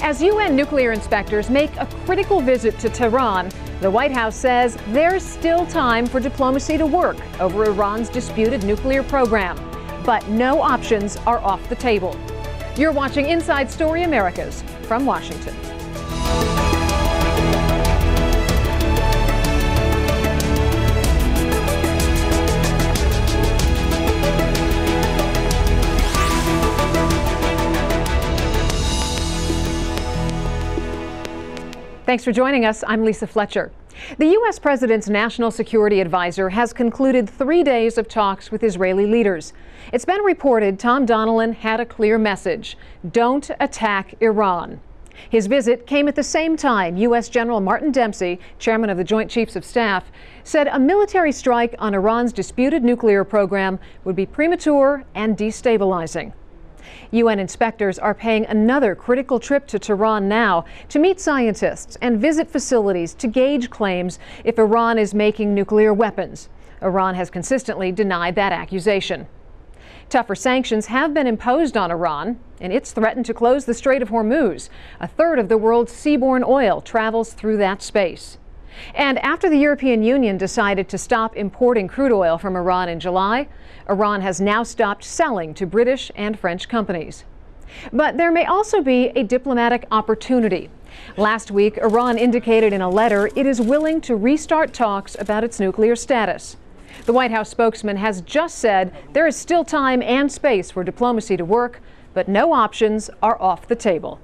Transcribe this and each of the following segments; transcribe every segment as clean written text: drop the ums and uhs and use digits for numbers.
As UN nuclear inspectors make a critical visit to Tehran, the White House says there's still time for diplomacy to work over Iran's disputed nuclear program. But no options are off the table. You're watching Inside Story Americas from Washington. Thanks for joining us. I'm Lisa Fletcher. The U.S. President's National Security Advisor has concluded 3 days of talks with Israeli leaders. It's been reported Tom Donilon had a clear message: don't attack Iran. His visit came at the same time U.S. General Martin Dempsey, chairman of the Joint Chiefs of Staff, said a military strike on Iran's disputed nuclear program would be premature and destabilizing. UN inspectors are paying another critical trip to Tehran now to meet scientists and visit facilities to gauge claims if Iran is making nuclear weapons. Iran has consistently denied that accusation. Tougher sanctions have been imposed on Iran, and it's threatened to close the Strait of Hormuz. A third of the world's seaborne oil travels through that space. And after the European Union decided to stop importing crude oil from Iran in July, Iran has now stopped selling to British and French companies. But there may also be a diplomatic opportunity. Last week, Iran indicated in a letter it is willing to restart talks about its nuclear status. The White House spokesman has just said there is still time and space for diplomacy to work, but no options are off the table.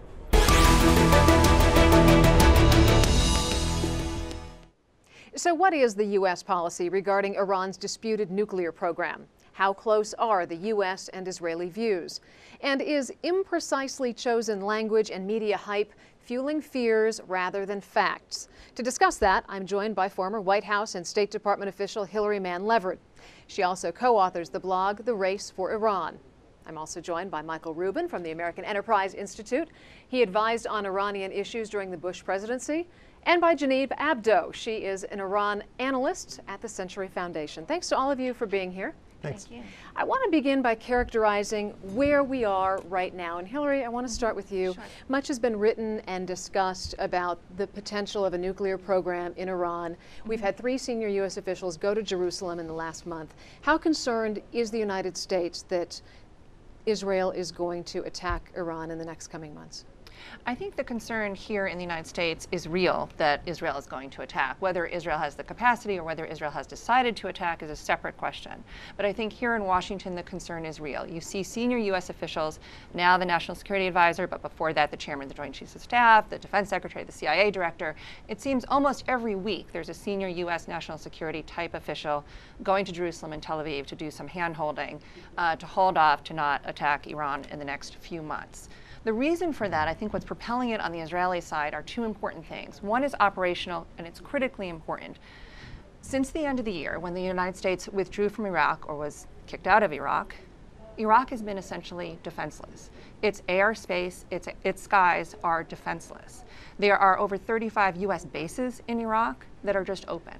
So what is the U.S. policy regarding Iran's disputed nuclear program? How close are the U.S. and Israeli views? And is imprecisely chosen language and media hype fueling fears rather than facts? To discuss that, I'm joined by former White House and State Department official Hillary Mann Leverett. She also co-authors the blog The Race for Iran. I'm also joined by Michael Rubin from the American Enterprise Institute. He advised on Iranian issues during the Bush presidency. And by Genevieve Abdo. She is an Iran analyst at the Century Foundation. Thanks to all of you for being here. Thanks. Thank you. I want to begin by characterizing where we are right now. And Hillary, I want to start with you. Sure. Much has been written and discussed about the potential of a nuclear program in Iran. We've had 3 senior U.S. officials go to Jerusalem in the last month. How concerned is the United States that Israel is going to attack Iran in the next coming months? I think the concern here in the United States is real that Israel is going to attack. Whether Israel has the capacity or whether Israel has decided to attack is a separate question. But I think here in Washington, the concern is real. You see senior U.S. officials, now the National Security Advisor, but before that, the chairman of the Joint Chiefs of Staff, the Defense Secretary, the CIA Director. It seems almost every week there's a senior U.S. national security type official going to Jerusalem and Tel Aviv to do some hand-holding, to hold off to not attack Iran in the next few months. The reason for that, I think what's propelling it on the Israeli side are 2 important things. One is operational, and it's critically important. Since the end of the year, when the United States withdrew from Iraq or was kicked out of Iraq, Iraq has been essentially defenseless. Its airspace, its skies are defenseless. There are over 35 U.S. bases in Iraq that are just open.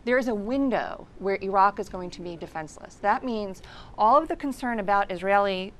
There is a window where Iraq is going to be defenseless. That means all of the concern about Israeli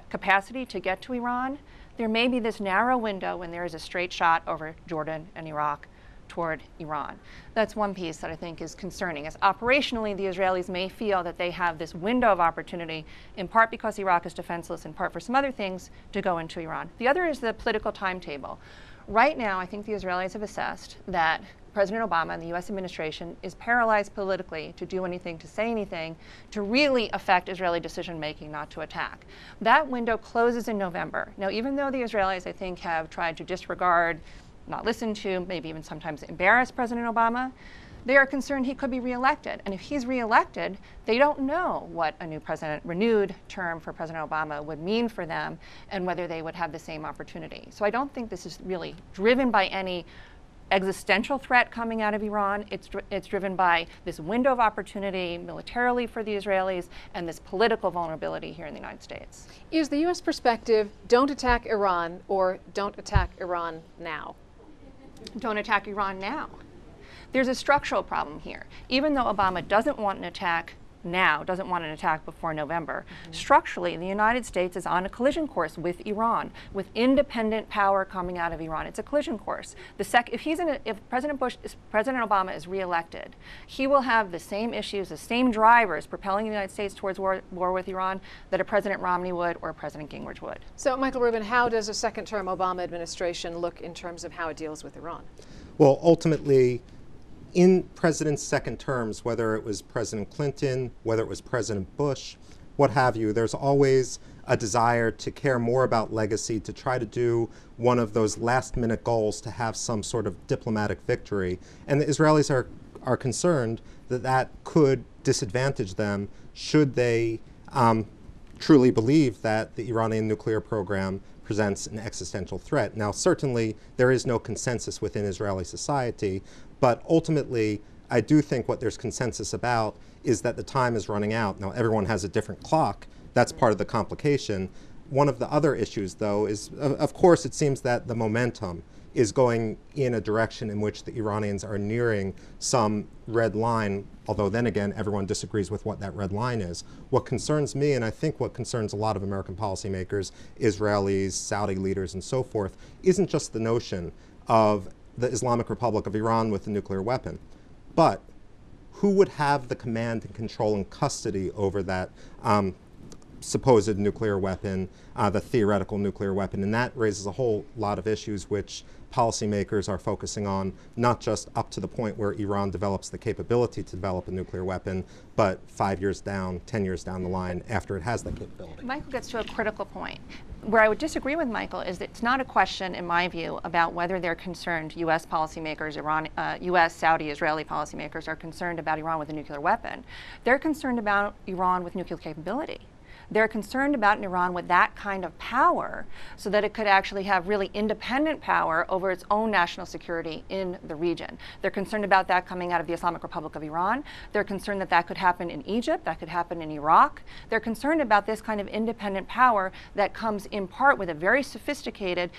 capacity to get to Iran, there may be this narrow window when there is a straight shot over Jordan and Iraq toward Iran. That's one piece that I think is concerning, as operationally the Israelis may feel that they have this window of opportunity, in part because Iraq is defenseless, in part for some other things, to go into Iran. The other is the political timetable. Right now, I think the Israelis have assessed that President Obama and the U.S. administration is paralyzed politically to do anything, to say anything, to really affect Israeli decision-making not to attack. That window closes in November. Now, even though the Israelis, I think, have tried to disregard, not listen to, maybe even sometimes embarrass President Obama, they are concerned he could be reelected. And if he's reelected, they don't know what a renewed term for President Obama would mean for them and whether they would have the same opportunity. So I don't think this is really driven by any existential threat coming out of Iran. It's driven by this window of opportunity militarily for the Israelis and this political vulnerability here in the United States. Is the U.S. perspective, don't attack Iran or don't attack Iran now? Don't attack Iran now. There's a structural problem here. Even though Obama doesn't want an attack now, doesn't want an attack before November. Structurally, the United States is on a collision course with Iran, with independent power coming out of Iran. It's a collision course. If President Obama is reelected, he will have the same issues, the same drivers propelling the United States towards war with Iran that a President Romney would or a President Gingrich would. So, Michael Rubin, how does a second-term Obama administration look in terms of how it deals with Iran? Well, ultimately, in presidents' second terms, whether it was President Clinton, whether it was President Bush, what have you, there's always a desire to care more about legacy, to try to do one of those last-minute goals to have some sort of diplomatic victory. And the Israelis are concerned that that could disadvantage them should they truly believe that the Iranian nuclear program presents an existential threat. Now, certainly, there is no consensus within Israeli society, but ultimately, I do think what there's consensus about is that the time is running out. Now, everyone has a different clock. That's part of the complication. One of the other issues, though, is, of course, it seems that the momentum is going in a direction in which the Iranians are nearing some red line, although then again, everyone disagrees with what that red line is. What concerns me, and I think what concerns a lot of American policymakers, Israelis, Saudi leaders, and so forth, isn't just the notion of the Islamic Republic of Iran with a nuclear weapon, but who would have the command and control and custody over that supposed nuclear weapon, the theoretical nuclear weapon, and that raises a whole lot of issues which policymakers are focusing on, not just up to the point where Iran develops the capability to develop a nuclear weapon, but 5 years down, 10 years down the line after it has that capability. Michael gets to a critical point. Where I would disagree with Michael is that it's not a question, in my view, about whether they're concerned, U.S. policymakers, U.S., Saudi, Israeli policymakers are concerned about Iran with a nuclear weapon. They're concerned about Iran with nuclear capability. They're concerned about Iran with that kind of power so that it could actually have really independent power over its own national security in the region. They're concerned about that coming out of the Islamic Republic of Iran. They're concerned that that could happen in Egypt, that could happen in Iraq. They're concerned about this kind of independent power that comes in part with a very sophisticated,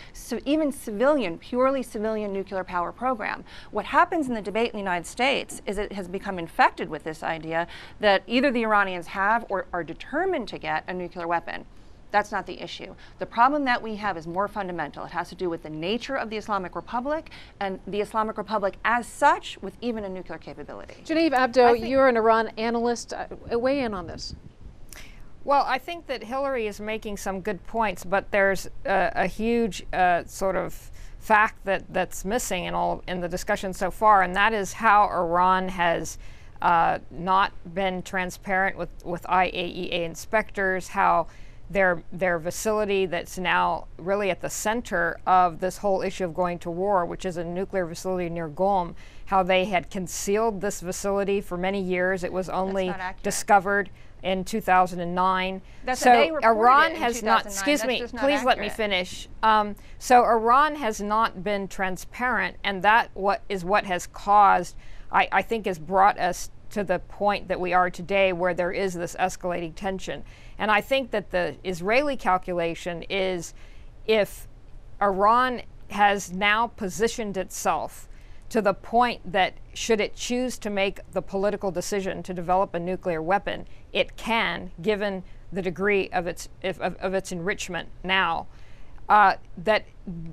even civilian, purely civilian nuclear power program. What happens in the debate in the United States is it has become infected with this idea that either the Iranians have or are determined to get a nuclear weapon. That's not the issue. The problem that we have is more fundamental. It has to do with the nature of the Islamic Republic and the Islamic Republic as such with even a nuclear capability. Genevieve Abdo, you're an Iran analyst. Weigh in on this. Well, I think that Hillary is making some good points, but there's a huge sort of fact that's missing in the discussion so far, and that is how Iran has not been transparent with IAEA inspectors, how their facility that's now really at the center of this whole issue of going to war, which is a nuclear facility near Qom, how they had concealed this facility for many years. It was only discovered in 2009. So Iran has not, excuse me, please let me finish. So Iran has not been transparent, and that what has caused, I think, has brought us to the point that we are today where there is this escalating tension. And I think that the Israeli calculation is if Iran has now positioned itself to the point that should it choose to make the political decision to develop a nuclear weapon, it can, given the degree of its enrichment now, that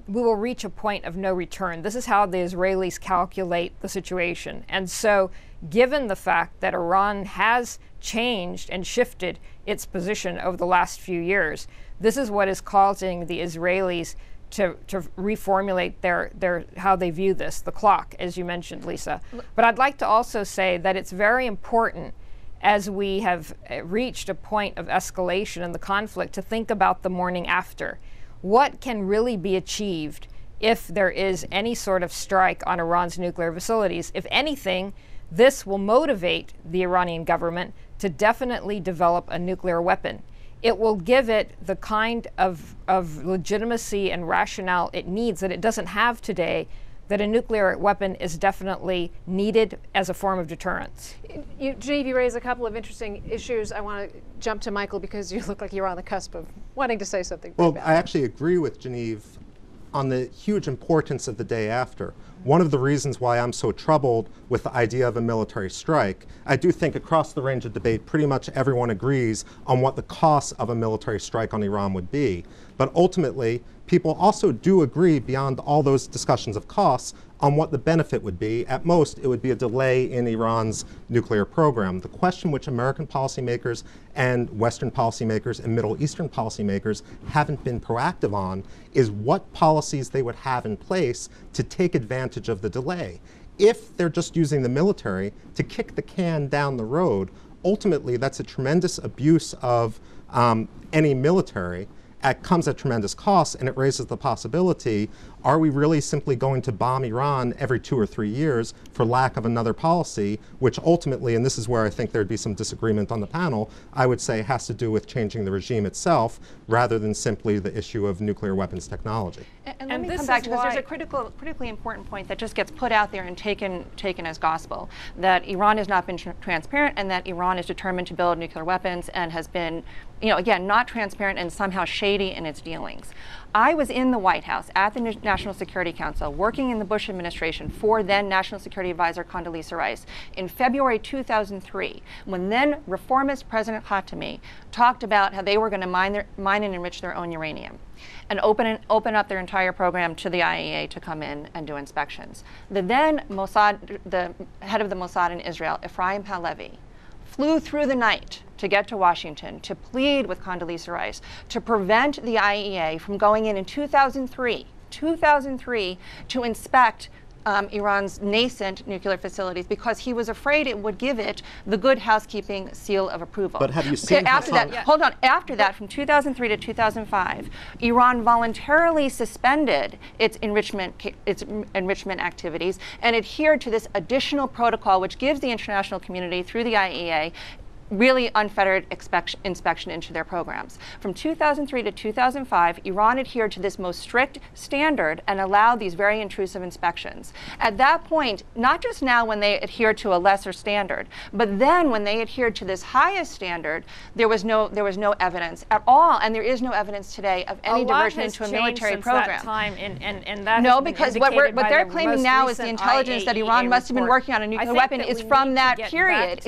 we will reach a point of no return. This is how the Israelis calculate the situation. And so, given the fact that Iran has changed and shifted its position over the last few years, this is what is causing the Israelis to reformulate their how they view this, the clock, as you mentioned, Lisa. But I'd like to also say that it's very important, as we have reached a point of escalation in the conflict, to think about the morning after. What can really be achieved if there is any sort of strike on Iran's nuclear facilities? If anything, this will motivate the Iranian government to definitely develop a nuclear weapon. It will give it the kind of legitimacy and rationale it needs that it doesn't have today, that a nuclear weapon is definitely needed as a form of deterrence. Genevieve, you raise a couple of interesting issues. I want to jump to Michael because you look like you're on the cusp of wanting to say something. Well, I actually agree with Genevieve on the huge importance of the day after. one of the reasons why I'm so troubled with the idea of a military strike. I do think across the range of debate, pretty much everyone agrees on what the cost of a military strike on Iran would be. But ultimately, people also do agree beyond all those discussions of costs on what the benefit would be. At most, it would be a delay in Iran's nuclear program. The question which American policymakers and Western policymakers and Middle Eastern policymakers haven't been proactive on is what policies they would have in place to take advantage of the delay. If they're just using the military to kick the can down the road, ultimately that's a tremendous abuse of any military. It comes at tremendous cost, and it raises the possibility, are we really simply going to bomb Iran every 2 or 3 years for lack of another policy, which ultimately, and this is where I think there'd be some disagreement on the panel, I would say has to do with changing the regime itself rather than simply the issue of nuclear weapons technology. And let me come back, because there's a critically important point that just gets put out there and taken as gospel, that Iran has not been transparent and that Iran is determined to build nuclear weapons and has been, again, not transparent and somehow shady in its dealings. I was in the White House at the National Security Council working in the Bush administration for then National Security Advisor Condoleezza Rice in February 2003, when then reformist President Khatami talked about how they were going to mine and enrich their own uranium and open up their entire program to the IAEA to come in and do inspections. The then the head of the Mossad in Israel, Ephraim Halevi, flew through the night to get to Washington to plead with Condoleezza Rice to prevent the IAEA from going in 2003 to inspect Iran's nascent nuclear facilities, because he was afraid it would give it the good housekeeping seal of approval. But have you seen after that, from 2003 to 2005, Iran voluntarily suspended its enrichment activities and adhered to this additional protocol, which gives the international community through the IAEA really unfettered inspection into their programs. From 2003 to 2005, Iran adhered to this most strict standard and allowed these very intrusive inspections. At that point, not just now when they adhered to a lesser standard, but then when they adhered to this highest standard, there was no evidence at all, and there is no evidence today of any diversion into a military program. That time, and that no, because what they're claiming now is the intelligence that Iran must have been working on a nuclear weapon is from that period.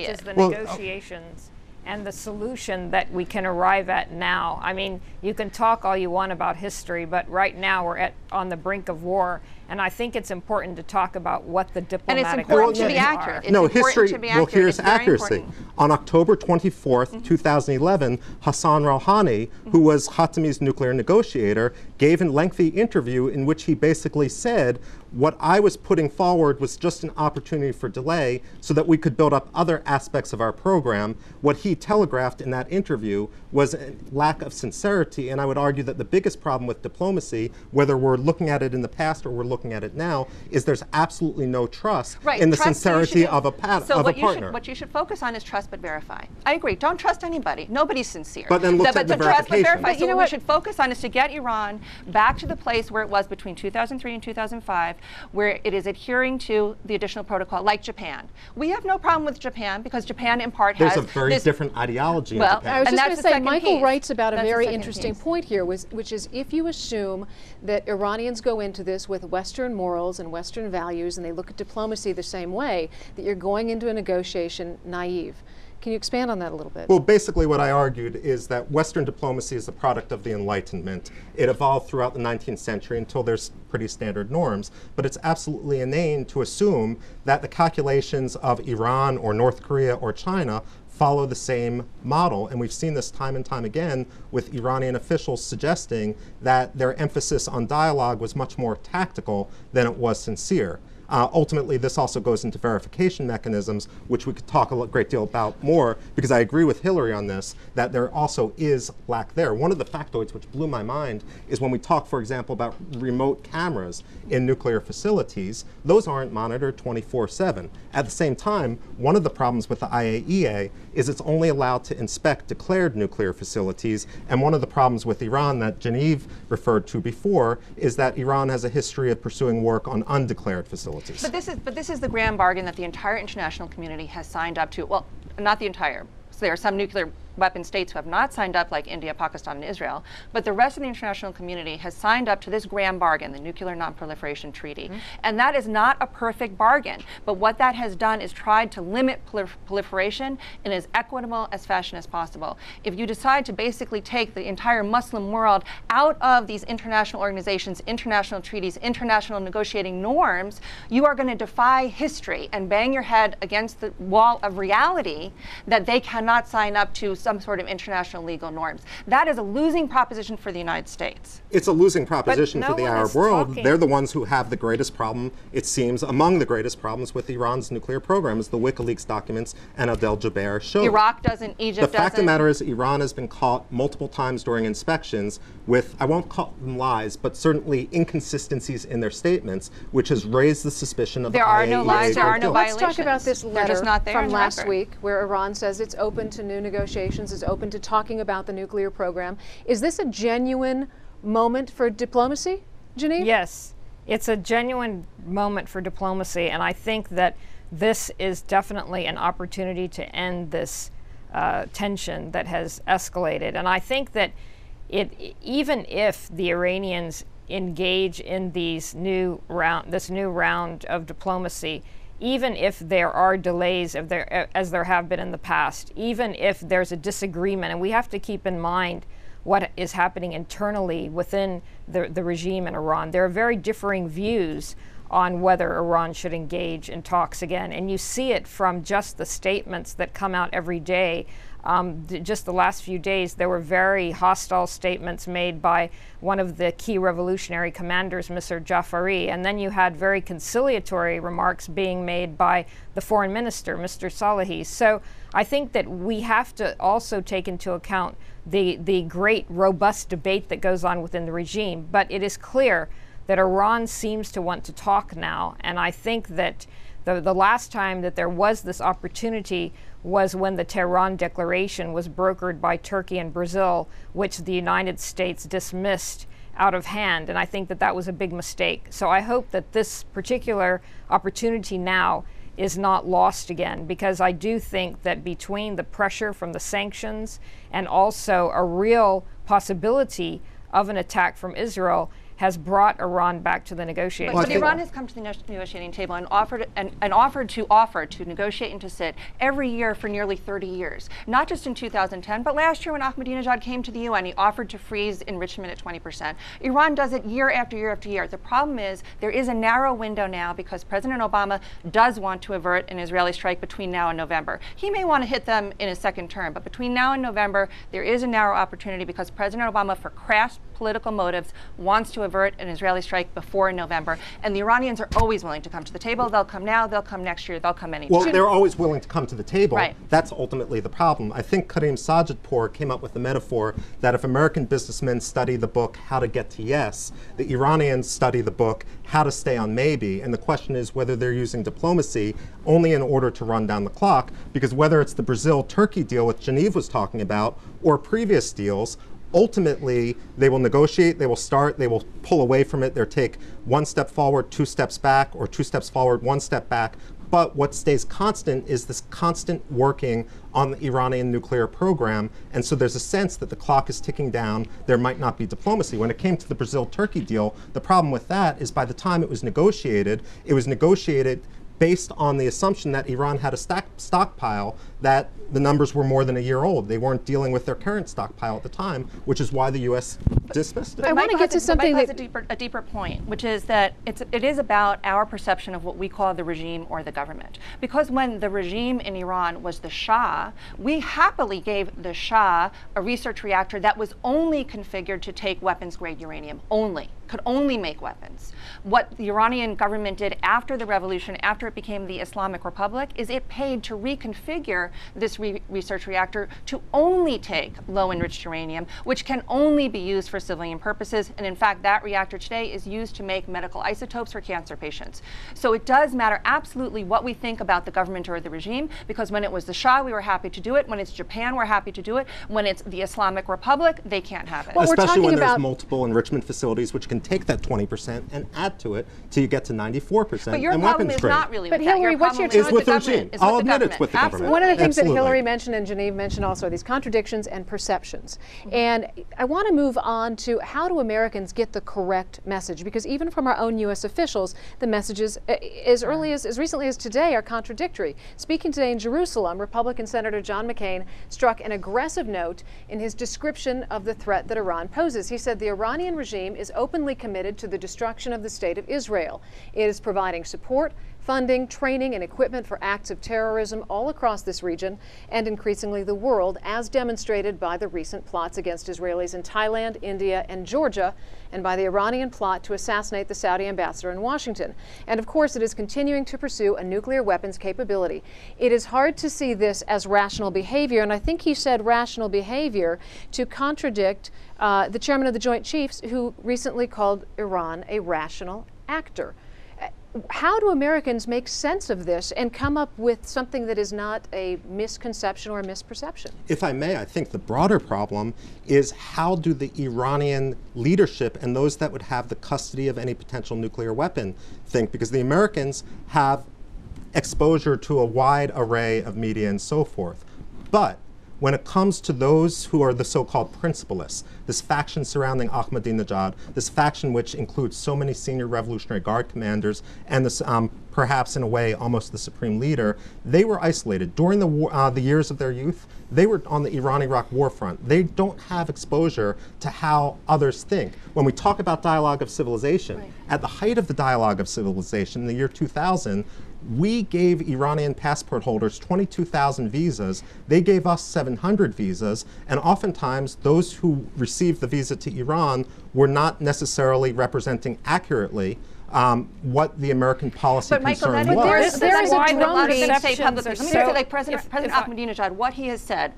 Which is the negotiations and the solution that we can arrive at now. I mean, you can talk all you want about history, but right now we're on the brink of war, and I think it's important to talk about what the diplomatic and it's important to be accurate. It's no, history. To be accurate. Well, here's accuracy. On October 24th, 2011, Hassan Rouhani, who was Khatami's nuclear negotiator, gave a lengthy interview in which he basically said, what I was putting forward was just an opportunity for delay so that we could build up other aspects of our program. What he telegraphed in that interview was a lack of sincerity, and I would argue that the biggest problem with diplomacy, whether we're looking at it in the past or we're looking at it now, is there's absolutely no trust in the sincerity of a partner. What you should focus on is trust but verify. I agree. Don't trust anybody. Nobody's sincere. But then look at the trust but verify. verification. So what we should focus on is to get Iran back to the place where it was between 2003 and 2005, where it is adhering to the additional protocol, like Japan. We have no problem with Japan because Japan, in part, has a very different ideology in Japan. I was just going to say, Michael writes about a very interesting point here, which is if you assume that Iranians go into this with Western morals and Western values, and they look at diplomacy the same way, that you're going into a negotiation naive. Can you expand on that a little bit? Well, basically what I argued is that Western diplomacy is a product of the Enlightenment. It evolved throughout the 19th century until there's pretty standard norms, but it's absolutely inane to assume that the calculations of Iran or North Korea or China follow the same model, and we've seen this time and time again with Iranian officials suggesting that their emphasis on dialogue was much more tactical than it was sincere. Ultimately, this also goes into verification mechanisms, which we could talk a great deal about more, because I agree with Hillary on this, that there also is lack there. One of the factoids which blew my mind is when we talk, for example, about remote cameras in nuclear facilities, those aren't monitored 24/7. At the same time, one of the problems with the IAEA is it's only allowed to inspect declared nuclear facilities, and one of the problems with Iran that Genevieve referred to before is that Iran has a history of pursuing work on undeclared facilities. But this is the grand bargain that the entire international community has signed up to. Well, not the entire. So there are some nuclear weapon states who have not signed up, like India, Pakistan, and Israel, but the rest of the international community has signed up to this grand bargain, the Nuclear Non-Proliferation Treaty. And that is not a perfect bargain, but what that has done is tried to limit proliferation in as equitable as fashion as possible. If you decide to basically take the entire Muslim world out of these international organizations, international treaties, international negotiating norms, you are going to defy history and bang your head against the wall of reality that they cannot sign up to some sort of international legal norms. That is a losing proposition for the United States. It's a losing proposition for the Arab world. They're the ones who have the greatest problem, it seems, among the greatest problems with Iran's nuclear program, as the WikiLeaks documents and Adel Jaber showed. Iraq doesn't, Egypt doesn't. The fact of the matter is Iran has been caught multiple times during inspections with, I won't call them lies, but certainly inconsistencies in their statements, which has raised the suspicion of there are no lies, there are no violations. Let's talk about this letter from last record. week where Iran says it's open to new negotiations, it's open to talking about the nuclear program. Is this a genuine moment for diplomacy, Janine? Yes, it's a genuine moment for diplomacy, and I think that this is definitely an opportunity to end this tension that has escalated. And I think that even if the Iranians engage in this new round of diplomacy, even if there are delays as there have been in the past, even if there's a disagreement, and we have to keep in mind what is happening internally within the regime in Iran. There are very differing views on whether Iran should engage in talks again. And you see it from just the statements that come out every day. Just the last few days, there were very hostile statements made by one of the key revolutionary commanders, Mr. Jafari, and then you had very conciliatory remarks being made by the foreign minister, Mr. Salehi. So I think that we have to also take into account the great, robust debate that goes on within the regime. But it is clear that Iran seems to want to talk now, and I think that the last time that there was this opportunity was when the Tehran Declaration was brokered by Turkey and Brazil, which the United States dismissed out of hand, and I think that that was a big mistake. So I hope that this particular opportunity now is not lost again, because I do think that between the pressure from the sanctions and also a real possibility of an attack from Israel has brought Iran back to the negotiating table. But Iran has come to the negotiating table and offered to negotiate and to sit every year for nearly 30 years. Not just in 2010, but last year when Ahmadinejad came to the UN, he offered to freeze enrichment at 20%. Iran does it year after year after year. The problem is there is a narrow window now because President Obama does want to avert an Israeli strike between now and November. He may want to hit them in his second term, but between now and November, there is a narrow opportunity because President Obama, for crass political motives, wants to avert an Israeli strike before November. And the Iranians are always willing to come to the table. They'll come now, they'll come next year, they'll come anytime. Well, they're always willing to come to the table. Right. That's ultimately the problem. I think Karim Sajidpour came up with the metaphor that if American businessmen study the book How to Get to Yes, the Iranians study the book How to Stay on Maybe. And the question is whether they're using diplomacy only in order to run down the clock, because whether it's the Brazil-Turkey deal, which Genevieve was talking about, or previous deals, ultimately, they will negotiate, they will start, they will pull away from it, they'll take one step forward, 2 steps back, or 2 steps forward, 1 step back. But what stays constant is this constant working on the Iranian nuclear program. And so there's a sense that the clock is ticking down. There might not be diplomacy. When it came to the Brazil-Turkey deal, the problem with that is by the time it was negotiated based on the assumption that Iran had a stockpile, that the numbers were more than a year old. They weren't dealing with their current stockpile at the time, which is why the U.S. dismissed it. I want to get to something that a deeper point, which is that it is about our perception of what we call the regime or the government. Because when the regime in Iran was the Shah, we happily gave the Shah a research reactor that was only configured to take weapons-grade uranium, could only make weapons. What the Iranian government did after the revolution, after it became the Islamic Republic, is it paid to reconfigure this research reactor to only take low-enriched uranium, which can only be used for civilian purposes. And in fact, that reactor today is used to make medical isotopes for cancer patients. So it does matter absolutely what we think about the government or the regime, because when it was the Shah, we were happy to do it. When it's Japan, we're happy to do it. When it's the Islamic Republic, they can't have it. Well, especially when there's multiple enrichment facilities which can take that 20% and add to it till you get to 94%. But your problem is not really with Hillary, that. Your problem is with the regime. I'll admit it's with the government. One of the the things that Hillary mentioned and Genevieve mentioned also are these contradictions and perceptions. And I want to move on to how do Americans get the correct message? Because even from our own U.S. officials, the messages as recently as today are contradictory. Speaking today in Jerusalem, Republican Senator John McCain struck an aggressive note in his description of the threat that Iran poses. He said the Iranian regime is openly committed to the destruction of the state of Israel. It is providing support, funding, training, and equipment for acts of terrorism all across this region and increasingly the world, as demonstrated by the recent plots against Israelis in Thailand, India, and Georgia, and by the Iranian plot to assassinate the Saudi ambassador in Washington. And of course, it is continuing to pursue a nuclear weapons capability. It is hard to see this as rational behavior, and I think he said rational behavior to contradict the chairman of the Joint Chiefs, who recently called Iran a rational actor. How do Americans make sense of this and come up with something that is not a misconception or a misperception? If I may, I think the broader problem is how do the Iranian leadership and those that would have the custody of any potential nuclear weapon think? Because the Americans have exposure to a wide array of media and so forth. But when it comes to those who are the so-called principalists, this faction surrounding Ahmadinejad, this faction which includes so many senior Revolutionary Guard commanders and this, perhaps in a way almost the supreme leader, they were isolated. During the years of their youth, they were on the Iran-Iraq war front. They don't have exposure to how others think. When we talk about dialogue of civilization, at the height of the dialogue of civilization in the year 2000, we gave Iranian passport holders 22,000 visas. They gave us 700 visas. And oftentimes, those who received the visa to Iran were not necessarily representing accurately what the American policy concern was. There is why a lot of things say publicly. Let me say, like President Ahmadinejad, what he has said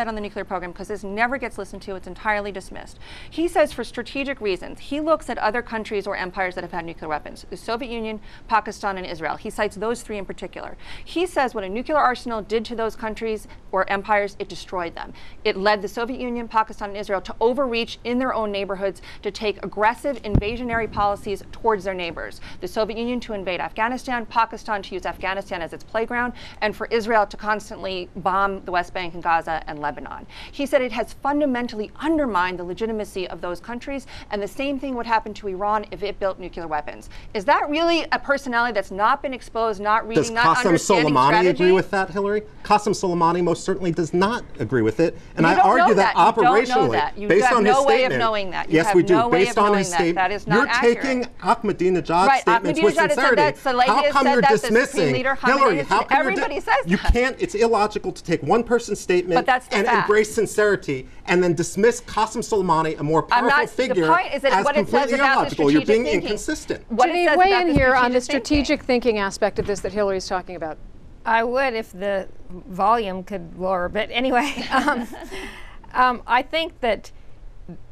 on the nuclear program, because this never gets listened to, it's entirely dismissed. He says for strategic reasons, he looks at other countries or empires that have had nuclear weapons, the Soviet Union, Pakistan, and Israel. He cites those three in particular. He says what a nuclear arsenal did to those countries or empires, it destroyed them. It led the Soviet Union, Pakistan, and Israel to overreach in their own neighborhoods, to take aggressive invasionary policies towards their neighbors. The Soviet Union to invade Afghanistan, Pakistan to use Afghanistan as its playground, and for Israel to constantly bomb the West Bank and Gaza and Lebanon. He said it has fundamentally undermined the legitimacy of those countries, and the same thing would happen to Iran if it built nuclear weapons. Is that really a personality that's not been exposed, not reading, not understanding strategy? Does Qasem Soleimani agree with that, Hillary? Qasem Soleimani most certainly does not agree with it, and I argue that operationally, based on his statement, you have no way of knowing that. Yes, we do. Based on his statement, that is not accurate. You're taking Ahmadinejad's statements with sincerity. How come you're dismissing Hillary? How come everybody says that? You can't. It's illogical to take one person's statement and embrace sincerity and then dismiss Qasem Soleimani, a more powerful figure, the point is that as what it says completely about illogical. You're being thinking. inconsistent. Genevieve, weigh in here on the strategic thinking aspect of this that Hillary's talking about. I would if the volume could lower, but anyway, I think that,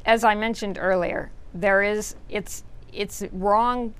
as I mentioned earlier, it's wrong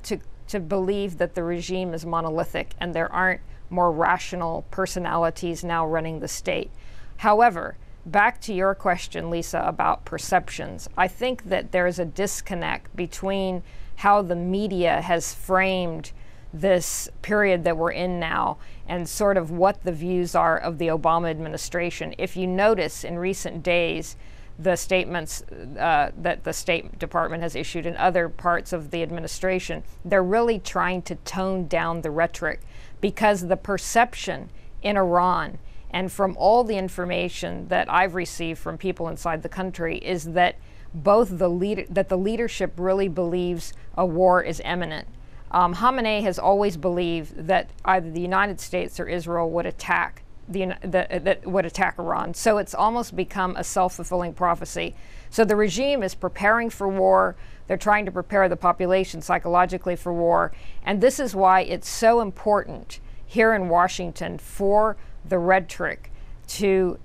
to believe that the regime is monolithic and there aren't more rational personalities now running the state. However, back to your question, Lisa, about perceptions, I think that there is a disconnect between how the media has framed this period that we're in now and sort of what the views are of the Obama administration. If you notice in recent days, the statements that the State Department has issued in other parts of the administration, they're really trying to tone down the rhetoric because the perception in Iran and from all the information that I've received from people inside the country is that the leadership really believes a war is imminent. Khamenei has always believed that either the United States or Israel would attack would attack Iran. So it's almost become a self-fulfilling prophecy. So the regime is preparing for war. They're trying to prepare the population psychologically for war. And this is why it's so important here in Washington for the rhetoric to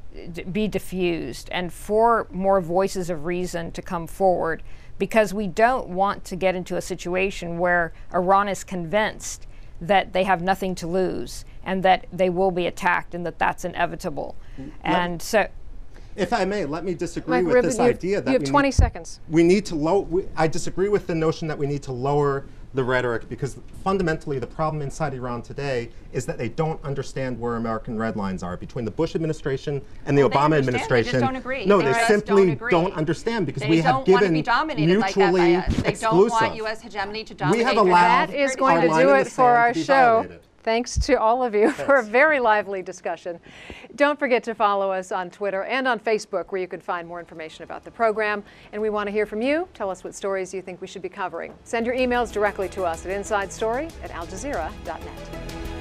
be diffused and for more voices of reason to come forward, because we don't want to get into a situation where Iran is convinced that they have nothing to lose and that they will be attacked and that that's inevitable. And so, if I may, let me disagree with this idea that you have 20 seconds. We need to I disagree with the notion that we need to lower the rhetoric, because fundamentally the problem inside Iran today is that they don't understand where American red lines are between the Bush administration and the Obama administration. They just don't agree. No, they simply don't understand, because we have given mutually exclusive. They don't want U.S. hegemony to dominate. We have allowed that is going to do it for our show. Thanks to all of you for a very lively discussion. Don't forget to follow us on Twitter and on Facebook, where you can find more information about the program. And we want to hear from you. Tell us what stories you think we should be covering. Send your emails directly to us at insidestory@aljazeera.net.